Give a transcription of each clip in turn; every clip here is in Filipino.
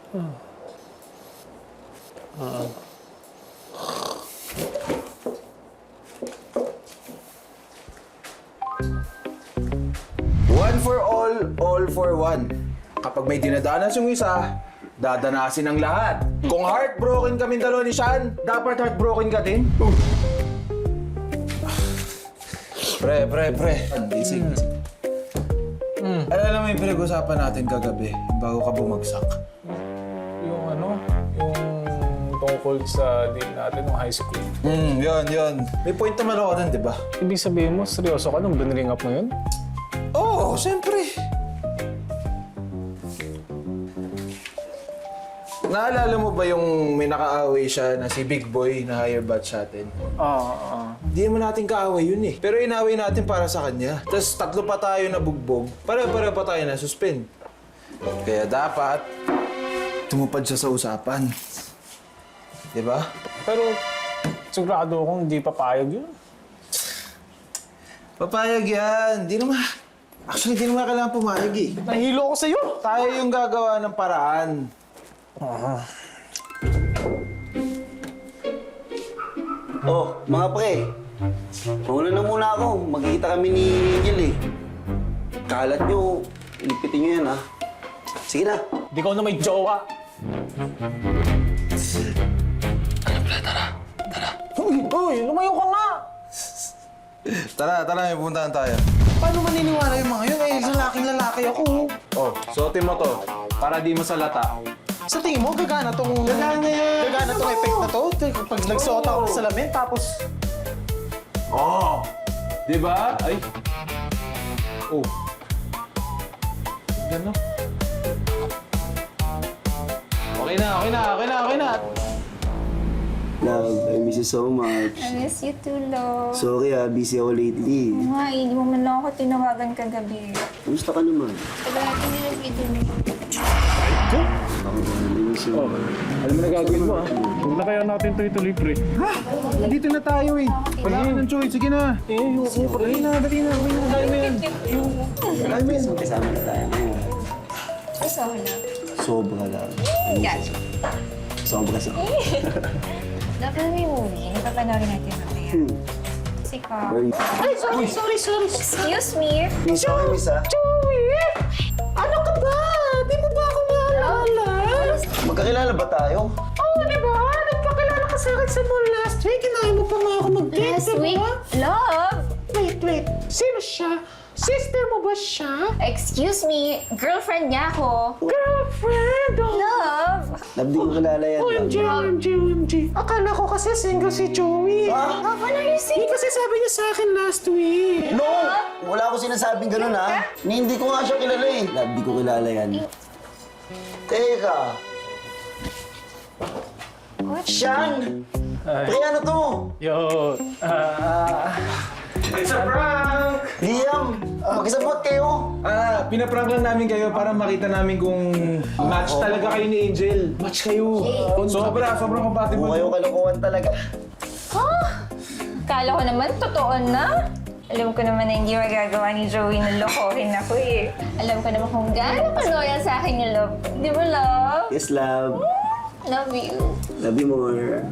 One for all for one. Kapag may dinadanas yung isa, dadanasin ang lahat. Kung heartbroken kami dalawa ni Sean, dapat heartbroken ka din. Pre. Gising. Alam mo yung pinag-usapan natin kagabi bago ka bumagsak? Yung tungkol sa deal natin ng high school. Yun. May point naman ako dun, di ba? Ibig sabihin mo, seryoso ka nung biniring up mo yun? Oo, siyempre. Naalala mo ba yung may nakaaway siya na si Big Boy na higher batch natin? Oo. Hindi naman natin kaaway yun eh. Pero inaway natin para sa kanya. Tapos 3 pa tayo na bugbog. Pare-pare pa tayo na suspend. Kaya dapat tumupad siya sa usapan. Diba? Pero sigurado akong hindi papayag yun. Papayag yan. Actually, di naman kailangan pumayag eh. Nahilo ako sa'yo! Tayo yung gagawa ng paraan. Oh, mga pre. Mauna na muna ako. Magkikita kami ni Angel eh. Kalat nyo. Ilipitin nyo yan ha. Sige na. Di ko na may jowa. Uy, lumayo ka nga! Tara, may puntahan tayo. Paano maniniwala yung mga yun? Eh, lalaking-lalaki ako. Oh, suotin mo to. Para di masalata. Sa tingin mo, gagana tong... Gagana yan! Gagana tong effect na to? Pag nagsuot ako ng salamin, tapos... Oh! Di ba? Ay. Oh. Gano? Okay na. Love, I miss you so much. I miss you too, love. Sorry busy ako lately. Nga, hindi mo man lang ako tinawagan kagabi. Kamusta ka naman? Tagal natin nilagay Ako ba? I miss you. Alam mo na gagawin mo, ha? Huwag na kaya natin ito pre. Dito na tayo eh. Wala ka ng choice. Sige na. Dali na. Dali mo yan. Kasama na tayo ngayon. Gusto ko na. Sobra lang. Gotcha. Sobra sa... Dapat may movie. Napapanoorin natin mamaya. Kasi ka... Very... Ay, sorry. Excuse me? Miss ako, miss ha? Joey! Ano ka ba? Di mo ba ako maalala? Magkakilala ba tayo? Oo, di ba? Nagpakilala ka sa akin sa mall last week. Kinahin mo pa nga ako mag-date, Last di week? ba? Love! Wait. Sino siya? Sister mo ba siya? Excuse me? Girlfriend niya ako. Girlfriend! Oh. Love! Love, di ko kilala yan. OMG. Akala ko kasi single si Joey. Ha? Love, what are you saying? Kasi sabi niya sa akin last week. No! Wala ko sinasabing ganun ha. Hindi ko nga siya kilala eh. Love, di ko kilala yan. Teka. What? Sean! Pre, ano to? Yo, It's a prank! Liam! Makisabot kayo! Pinaprank lang namin kayo para makita namin kung match talaga kayo ni Angel. Match kayo. Sobrang Kung compatible. kayo kalokohan talaga. Kala ko naman, totoo na. Alam ko naman na hindi magagawa ni Joey na lokohin ako eh. Alam ko naman kung gaano ka loyal sa akin yung love. Di ba, love? Yes, love. Love you. Love you more.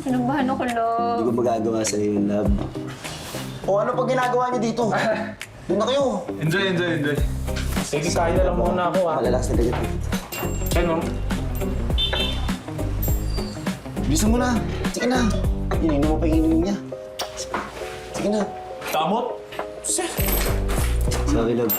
Pinabahan ako, love. Hindi ko magagawa sa'yo yung love. O ano pag ginagawa niyo dito? Doon na kayo. Enjoy. sige, kain na lang muna ako, ha? Malalakas na ganyan. Ano? Bilisan mo na. Sige na. Ininom mo pa yung ininom niya. Sige na. Damot? Sorry, love.